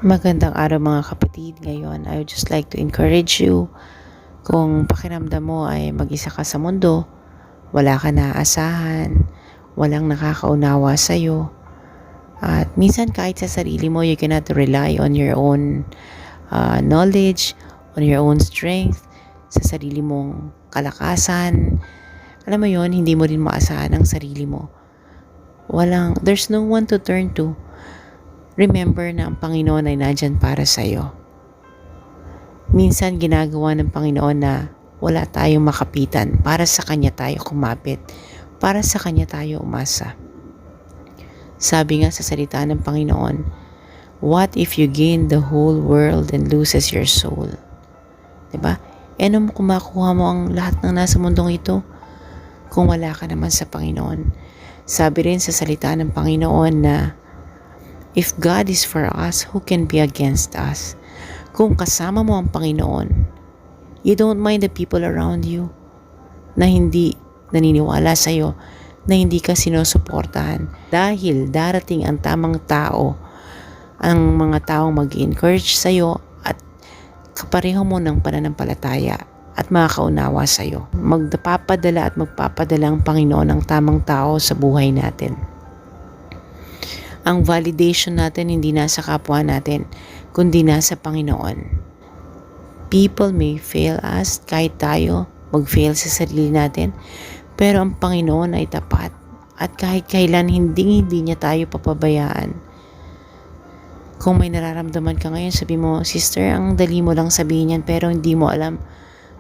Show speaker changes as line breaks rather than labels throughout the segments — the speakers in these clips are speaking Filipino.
Magandang araw mga kapatid. Ngayon, I would just like to encourage you kung pakiramdam mo ay mag-isa ka sa mundo, wala ka naaasahan, walang nakakaunawa sa'yo, at minsan kahit sa sarili mo, you cannot rely on your own knowledge, on your own strength, sa sarili mong kalakasan. Alam mo yon, hindi mo rin maasahan ang sarili mo. There's no one to turn to. Remember na ang Panginoon ay nandyan para sa'yo. Minsan ginagawa ng Panginoon na wala tayong makapitan, para sa Kanya tayo kumapit, para sa Kanya tayo umasa. Sabi nga sa salita ng Panginoon, what if you gain the whole world and loses your soul? Diba? Ano kung makuha mo ang lahat ng nasa mundong ito kung wala ka naman sa Panginoon? Sabi rin sa salita ng Panginoon na if God is for us, who can be against us? Kung kasama mo ang Panginoon, you don't mind the people around you na hindi naniniwala sa'yo, na hindi ka sinusuportahan. Dahil darating ang tamang tao, ang mga taong mag-encourage sa'yo at kapareho mo ng pananampalataya at makakaunawa sa'yo. Magpapadala at magpapadala ang Panginoon ng tamang tao sa buhay natin. Ang validation natin hindi nasa kapwa natin, kundi nasa Panginoon. People may fail us, kahit tayo mag-fail sa sarili natin, pero ang Panginoon ay tapat at kahit kailan hindi niya tayo papabayaan. Kung may nararamdaman ka ngayon, sabi mo, sister, ang dali mo lang sabihin yan pero hindi mo alam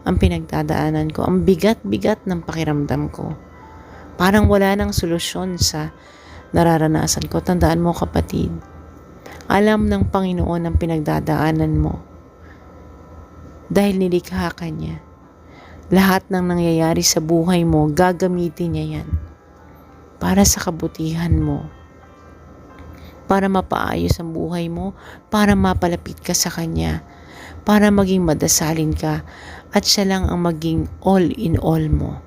ang pinagdadaanan ko. Ang bigat-bigat ng pakiramdam ko. Parang wala nang solusyon sa nararanasan ko. Tandaan mo kapatid, alam ng Panginoon ang pinagdadaanan mo. Dahil nilikha ka niya. Lahat ng nangyayari sa buhay mo, gagamitin niya yan. Para sa kabutihan mo. Para mapaayos ang buhay mo. Para mapalapit ka sa Kanya. Para maging madasalin ka. At siya lang ang maging all in all mo.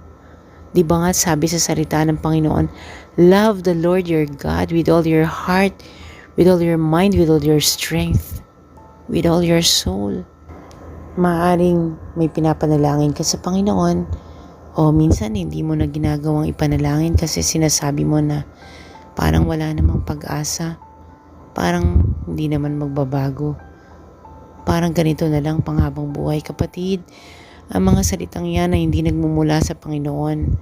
Di ba nga sabi sa salita ng Panginoon, love the Lord your God with all your heart, with all your mind, with all your strength, with all your soul. Maaring may pinapanalangin ka sa Panginoon o minsan hindi mo na ginagawang ipanalangin kasi sinasabi mo na parang wala namang pag-asa, parang hindi naman magbabago, parang ganito na lang panghabang buhay. Kapatid, ang mga salitang yan ay hindi nagmumula sa Panginoon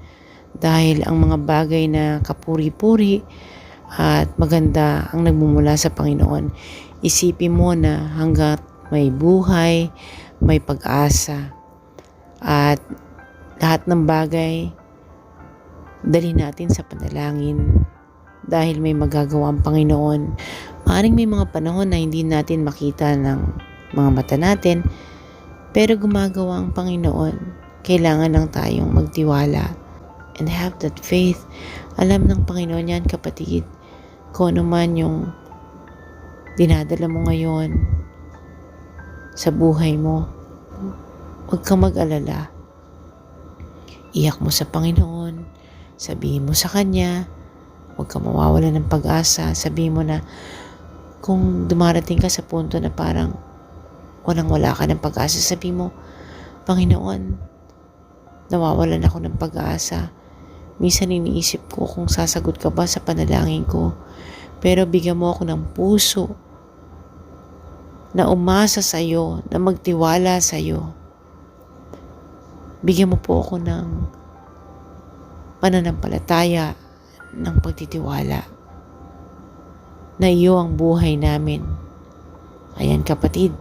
dahil ang mga bagay na kapuri-puri at maganda ang nagmumula sa Panginoon. Isipin mo na hanggat may buhay, may pag-asa at lahat ng bagay dali natin sa panalangin dahil may magagawa ang Panginoon. Maaaring may mga panahon na hindi natin makita ng mga mata natin, pero gumagawa ang Panginoon. Kailangan lang tayong magtiwala and have that faith. Alam ng Panginoon yan kapatid. Kung ano man yung dinadala mo ngayon sa buhay mo, huwag kang mag-alala. Iyak mo sa Panginoon. Sabihin mo sa Kanya. Huwag kang mawawala ng pag-asa. Sabihin mo na kung dumarating ka sa punto na parang wala ka ng pag-asa, sabi mo, Panginoon, nawawalan ako ng pag-asa. Minsan iniisip ko kung sasagot ka ba sa panalangin ko. Pero bigyan mo ako ng puso na umasa sa iyo, na magtiwala sa iyo. Bigyan mo po ako ng pananampalataya, ng pagtitiwala na iyo ang buhay namin. Ayan kapatid,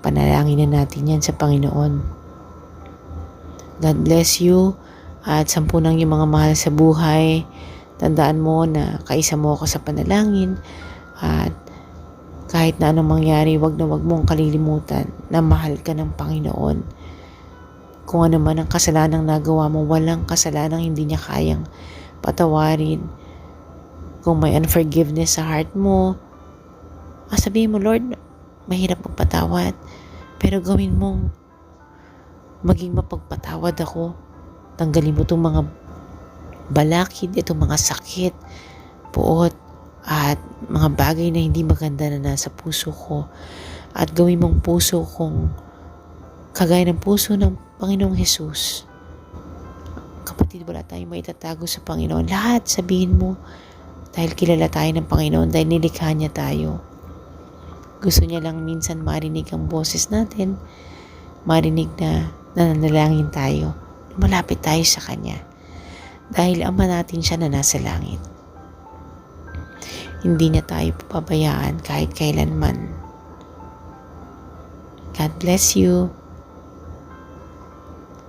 panalangin na natin yan sa Panginoon. God bless you at sampunang yung mga mahal sa buhay. Tandaan mo na kaisa mo ako sa panalangin at kahit na anong mangyari, wag mong kalilimutan na mahal ka ng Panginoon. Kung ano man ang kasalanang nagawa mo, walang kasalanang hindi niya kayang patawarin. Kung may unforgiveness sa heart mo, sabihin mo, Lord, mahirap magpatawad, pero gawin mong maging mapagpatawad ako. Tanggalin mo itong mga balakid, itong mga sakit, puot, at mga bagay na hindi maganda na nasa puso ko, at gawin mong puso kong kagaya ng puso ng Panginoong Hesus. Kapatid, wala tayong maitatago sa Panginoon. Lahat sabihin mo, dahil kilala tayo ng Panginoon, dahil nilikha niya tayo. Gusto niya lang minsan marinig ang boses natin, marinig na nananalangin tayo, malapit tayo sa Kanya. Dahil Ama natin siya na nasa langit. Hindi niya tayo papabayaan kahit kailanman. God bless you.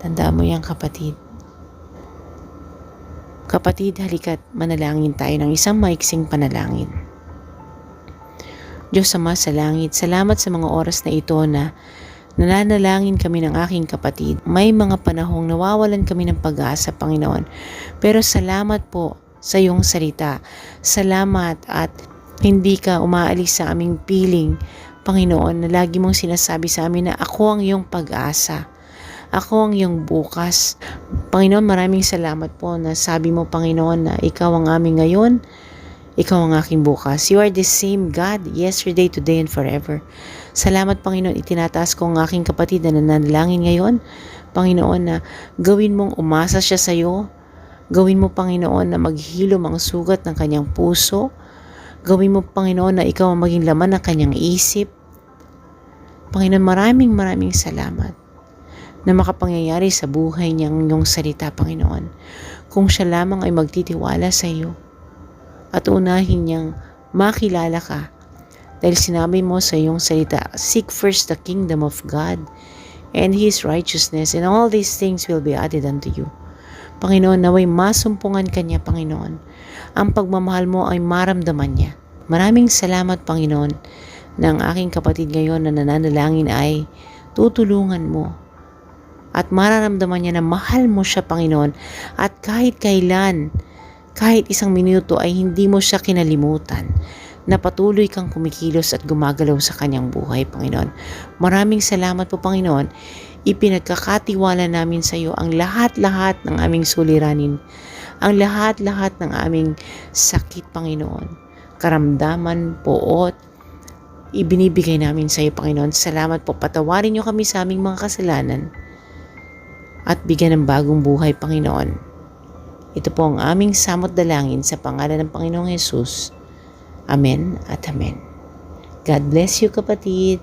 Tandaan mo yan, kapatid. Kapatid, halika't manalangin tayo ng isang maiksing panalangin. Diyos Ama sa langit, salamat sa mga oras na ito na nananalangin kami ng aking kapatid. May mga panahong nawawalan kami ng pag-asa, Panginoon. Pero salamat po sa iyong salita. Salamat at hindi ka umaalis sa aming piling, Panginoon, na lagi mong sinasabi sa amin na ako ang iyong pag-asa. Ako ang iyong bukas. Panginoon, maraming salamat po na sabi mo, Panginoon, na ikaw ang aming ngayon, ikaw ang aking bukas. You are the same God, yesterday, today, and forever. Salamat, Panginoon, itinataas ko ang aking kapatid na nananalangin ngayon. Panginoon, na gawin mong umasa siya sa iyo. Gawin mo, Panginoon, na maghilom ang sugat ng kanyang puso. Gawin mo, Panginoon, na ikaw ang maging laman ng kanyang isip. Panginoon, maraming salamat na makapangyayari sa buhay niyang iyong salita, Panginoon. Kung siya lamang ay magtitiwala sa iyo at unahin niyang makilala ka, dahil sinabi mo sa iyong salita, seek first the kingdom of God and His righteousness, and all these things will be added unto you. Panginoon, naway masumpungan ka niya, Panginoon. Ang pagmamahal mo ay maramdaman niya. Maraming salamat, Panginoon, na ang aking kapatid ngayon na nananalangin ay tutulungan mo. At mararamdaman niya na mahal mo siya, Panginoon. At kahit kailan, kahit isang minuto ay hindi mo siya kinalimutan, na patuloy kang kumikilos at gumagalaw sa kanyang buhay, Panginoon. Maraming salamat po, Panginoon. Ipinagkakatiwala namin sa iyo ang lahat-lahat ng aming suliranin, ang lahat-lahat ng aming sakit, Panginoon, karamdaman, poot, ibinibigay namin sa iyo, Panginoon. Salamat po, patawarin niyo kami sa aming mga kasalanan at bigyan ng bagong buhay, Panginoon. Ito po ang aming samot dalangin sa pangalan ng Panginoong Hesus. Amen at amen. God bless you, kapatid.